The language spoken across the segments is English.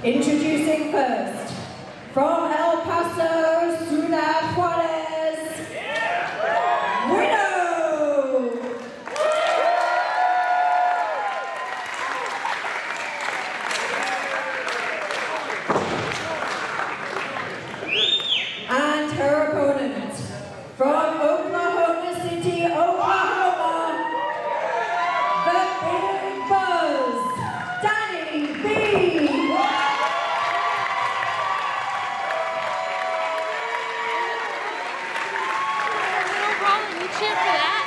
Introducing first, from El Paso, Ciudad Juarez, Widow! And her opponent, from Oklahoma City, Oklahoma, the Big Buzz, Danni Bee! Cheer for that.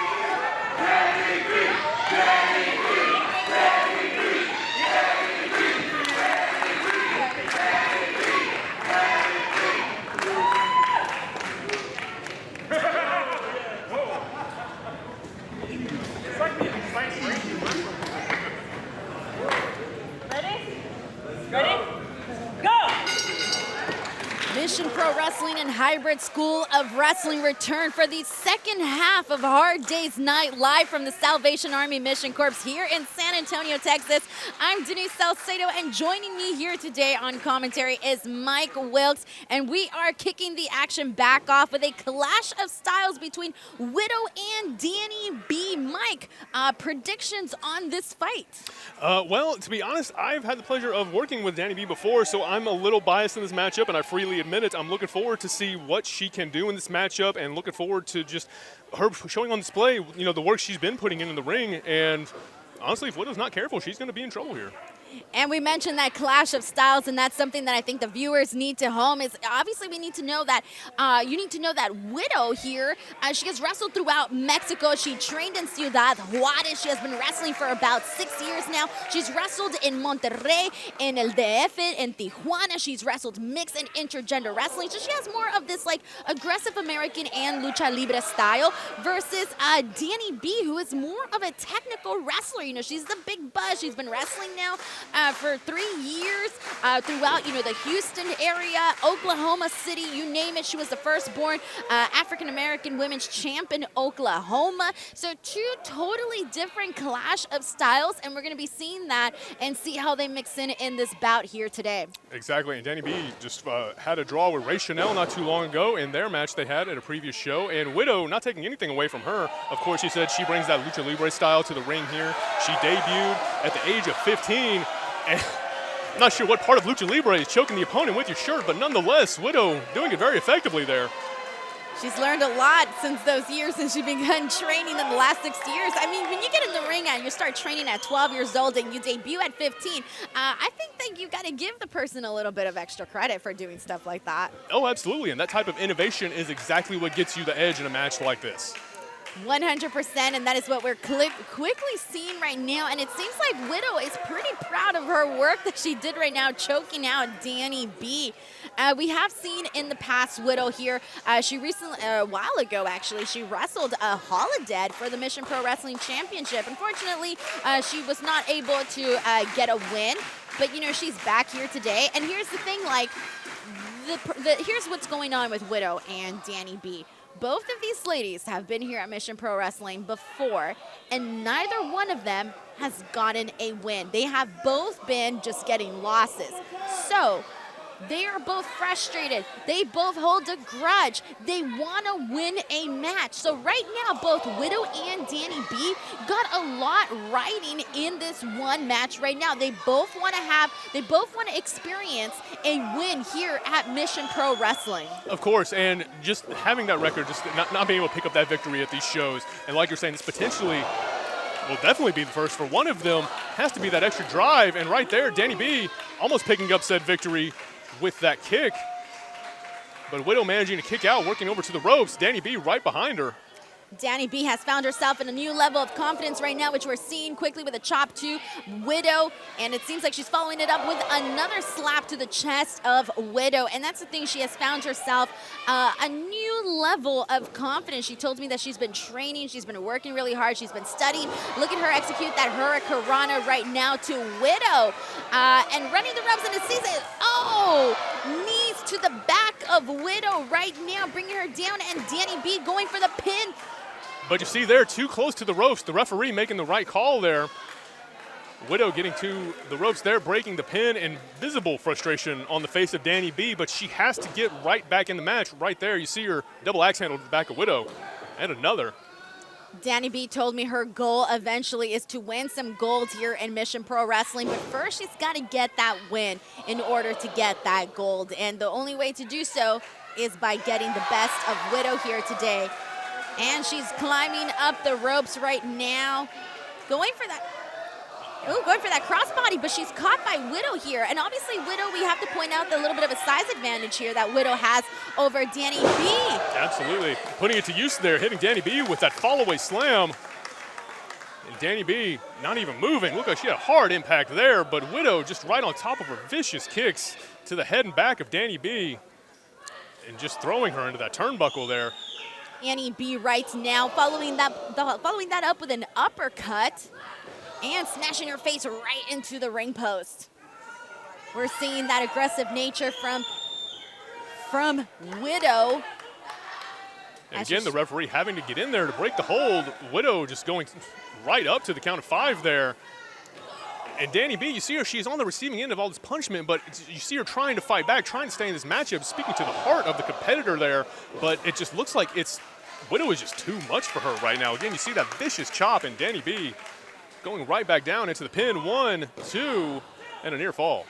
Mission Pro Wrestling and Hybrid School of Wrestling return for the second half of Hard Day's Night, live from the Salvation Army Mission Corps here in San Antonio, Texas. I'm Denise Salcedo, and joining me here today on commentary is Mike Wilkes, and we are kicking the action back off with a clash of styles between Widow and Danni Bee. Mike, predictions on this fight? Well, to be honest, I've had the pleasure of working with Danni Bee before, so I'm a little biased in this matchup, and I freely admit it. I'm looking forward to see what she can do in this matchup, and looking forward to just her showing on display, you know, the work she's been putting in the ring. And honestly, if Widow's not careful, she's going to be in trouble here. And we mentioned that clash of styles, and that's something that I think the viewers need to home is obviously we need to know that you need to know that Widow here, she has wrestled throughout Mexico. She trained in Ciudad Juarez. She has been wrestling for about 6 years now. She's wrestled in Monterrey, in El DF, in Tijuana. She's wrestled mixed and intergender wrestling. So she has more of this like aggressive American and lucha libre style versus Danni Bee, who is more of a technical wrestler. You know, she's the Big Buzz. She's been wrestling now for 3 years throughout, you know, the Houston area, Oklahoma City, you name it. She was the firstborn African-American women's champ in Oklahoma. So two totally different clash of styles, and we're going to be seeing that and see how they mix in this bout here today. Exactly, and Danni Bee just had a draw with Ray Chanel not too long ago in their match they had at a previous show, and Widow, not taking anything away from her, of course, she said she brings that lucha libre style to the ring here. She debuted at the age of 15. And I'm not sure what part of lucha libre is choking the opponent with your shirt, but nonetheless, Widow doing it very effectively there. She's learned a lot since those years, since she began training in the last 6 years. I mean, when you get in the ring and you start training at 12 years old and you debut at 15, I think that you got to give the person a little bit of extra credit for doing stuff like that. Oh, absolutely, and that type of innovation is exactly what gets you the edge in a match like this. 100%, and that is what we're quickly seeing right now, and it seems like Widow is pretty proud of her work that she did right now, choking out Danni Bee. We have seen in the past Widow here, she recently, a while ago actually, she wrestled a Holodead for the Mission Pro Wrestling Championship. Unfortunately, she was not able to get a win, but you know, she's back here today, and here's the thing, like, here's what's going on with Widow and Danni Bee. Both of these ladies have been here at Mission Pro Wrestling before, and neither one of them has gotten a win. They have both been just getting losses. So they are both frustrated. They both hold a grudge. They want to win a match. So right now, both Widow and Danni Bee got a lot riding in this one match right now. They both want to experience a win here at Mission Pro Wrestling. Of course, and just having that record, just not being able to pick up that victory at these shows, and like you're saying, this potentially will definitely be the first for one of them. Has to be that extra drive, and right there, Danni Bee almost picking up said victory with that kick, but Widow managing to kick out, working over to the ropes. Danni Bee right behind her. Danni Bee has found herself in a new level of confidence right now, which we're seeing quickly with a chop to Widow, and it seems like she's following it up with another slap to the chest of Widow, and that's the thing, she has found herself a new level of confidence. She told me that she's been training, she's been working really hard, she's been studying. Look at her execute that hurricanrana right now to Widow, and running the ropes, and it sees it, knees to the back of Widow right now, bringing her down, and Danni Bee going for the pin. But you see there, too close to the ropes, the referee making the right call there. Widow getting to the ropes there, breaking the pin, and visible frustration on the face of Danni Bee, but she has to get right back in the match. Right there, you see her double axe handle to the back of Widow, and another. Danni Bee told me her goal eventually is to win some gold here in Mission Pro Wrestling, but first she's got to get that win in order to get that gold, and the only way to do so is by getting the best of Widow here today. And she's climbing up the ropes right now, going for that crossbody, but she's caught by Widow here. And obviously Widow, we have to point out the little bit of a size advantage here that Widow has over Danni Bee. Absolutely, putting it to use there, hitting Danni Bee with that fall-away slam. And Danni Bee not even moving. Looked like she had a hard impact there, but Widow just right on top of her vicious kicks to the head and back of Danni Bee and just throwing her into that turnbuckle there. Danni Bee right now following that up with an uppercut and smashing her face right into the ring post. We're seeing that aggressive nature from Widow. And again, the referee having to get in there to break the hold. Widow just going right up to the count of 5 there. And Danni Bee, you see her, she's on the receiving end of all this punishment, but you see her trying to fight back, trying to stay in this matchup, speaking to the heart of the competitor there, but it just looks like Widow is just too much for her right now. Again, you see that vicious chop, and Danni Bee going right back down into the pin. 1, 2, and a near fall.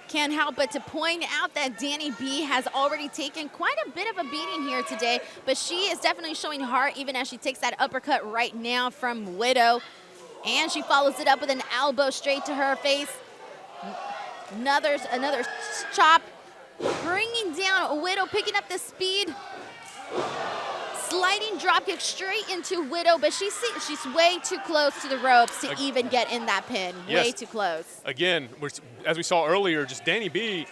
Can't help but to point out that Danni Bee has already taken quite a bit of a beating here today, but she is definitely showing heart even as she takes that uppercut right now from Widow. And she follows it up with an elbow straight to her face. Another chop, bringing down Widow, picking up the speed. Sliding dropkick straight into Widow, but she's way too close to the ropes to even get in that pin. Yes. Way too close. Again, as we saw earlier, just Danni Bee,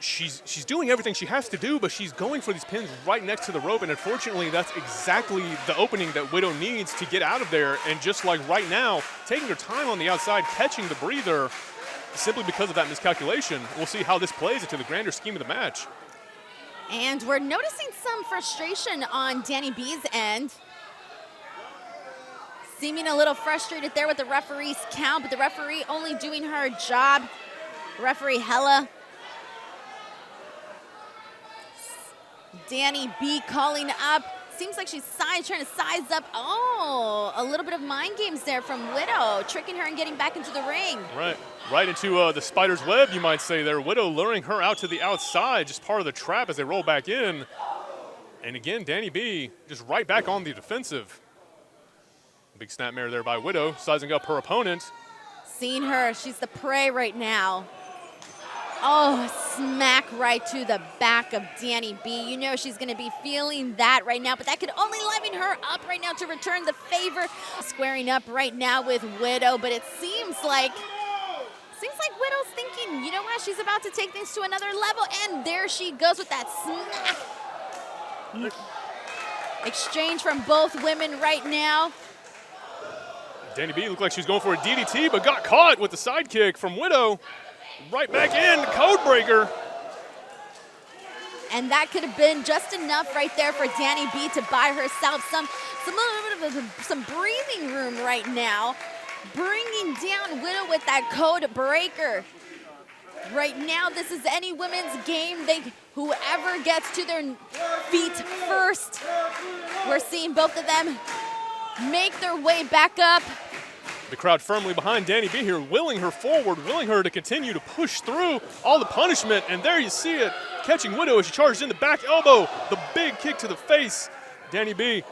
she's doing everything she has to do, but she's going for these pins right next to the rope, and unfortunately, that's exactly the opening that Widow needs to get out of there. And just like right now, taking her time on the outside, catching the breather, simply because of that miscalculation. We'll see how this plays into the grander scheme of the match. And we're noticing some frustration on Danni Bee's end. Seeming a little frustrated there with the referee's count, but the referee only doing her job. Referee Hella. Danni Bee calling up. Seems like she's trying to size up. Oh, a little bit of mind games there from Widow, tricking her and getting back into the ring. Right into the spider's web, you might say there. Widow luring her out to the outside, just part of the trap as they roll back in. And again, Danni Bee just right back on the defensive. Big snapmare there by Widow, sizing up her opponent. Seeing her, she's the prey right now. Oh, smack right to the back of Danni Bee. You know she's going to be feeling that right now, but that could only liven her up right now to return the favor. Squaring up right now with Widow, but it seems like Widow's thinking, you know what, she's about to take things to another level, and there she goes with that smack. Exchange from both women right now. Danni Bee looked like she was going for a DDT, but got caught with the sidekick from Widow. Right back in, code breaker. And that could have been just enough right there for Danni Bee to buy herself some breathing room right now. Bringing down Widow with that code breaker. Right now, this is any women's game. Whoever gets to their feet first. We're seeing both of them make their way back up. The crowd firmly behind Danni Bee here, willing her forward, willing her to continue to push through all the punishment. And there you see it, catching Widow as she charges in the back elbow. The big kick to the face. Danni Bee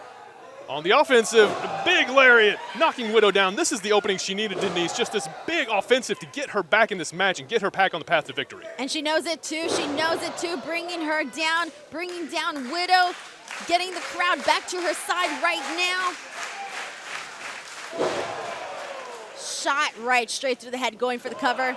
on the offensive, big lariat, knocking Widow down. This is the opening she needed, Denise. Just this big offensive to get her back in this match and get her back on the path to victory. And she knows it too. She knows it too, bringing her down, bringing down Widow, getting the crowd back to her side right now. Shot right straight through the head, going for the cover.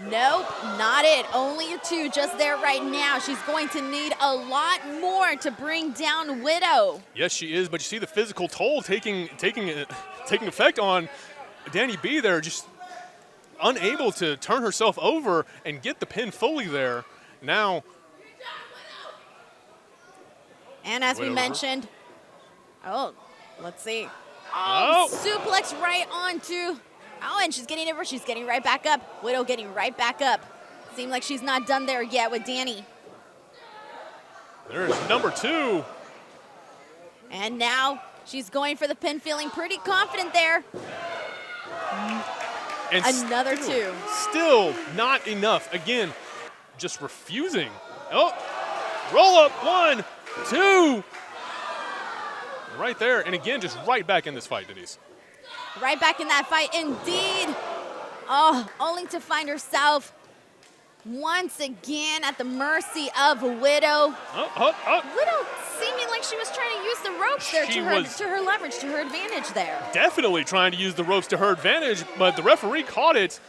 Nope, not it. Only a 2 just there right now. She's going to need a lot more to bring down Widow. Yes, she is, but you see the physical toll taking effect on Danni Bee there, just unable to turn herself over and get the pin fully there. Now, and as we mentioned, let's see. Oh. Suplex right onto Oh, and she's getting over. She's getting right back up. Widow getting right back up. Seems like she's not done there yet with Danni. There's number 2. And now she's going for the pin, feeling pretty confident there. And another 2. Still not enough. Again, just refusing. Oh, roll up. 1, 2. Right there. And again, just right back in this fight, Denise. Right back in that fight, indeed. Oh, only to find herself once again at the mercy of Widow. Widow seeming like she was trying to use the ropes there to her leverage, to her advantage there. Definitely trying to use the ropes to her advantage, but the referee caught it.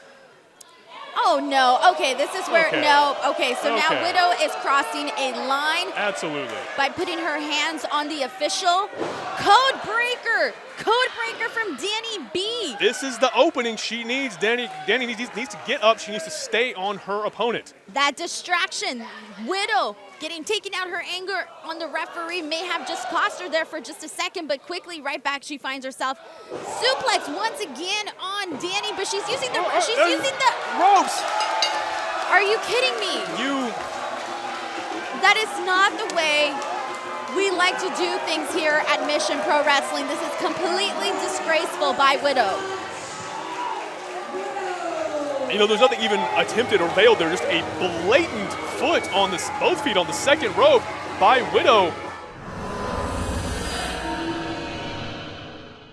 Oh, no. Okay, this is where, no. Okay, so now Widow is crossing a line. Absolutely. By putting her hands on the official. Code breaker. Code breaker from Danni Bee. This is the opening she needs. Danni needs to get up. She needs to stay on her opponent. That distraction. Widow taking out her anger on the referee may have just cost her there for just a second, but quickly right back she finds herself. Suplex once again on Danni, but she's using the ropes. Are you kidding me? That is not the way we like to do things here at Mission Pro Wrestling. This is completely disgraceful by Widow. You know, there's nothing even attempted or veiled there, just a blatant foot on both feet on the second rope by Widow.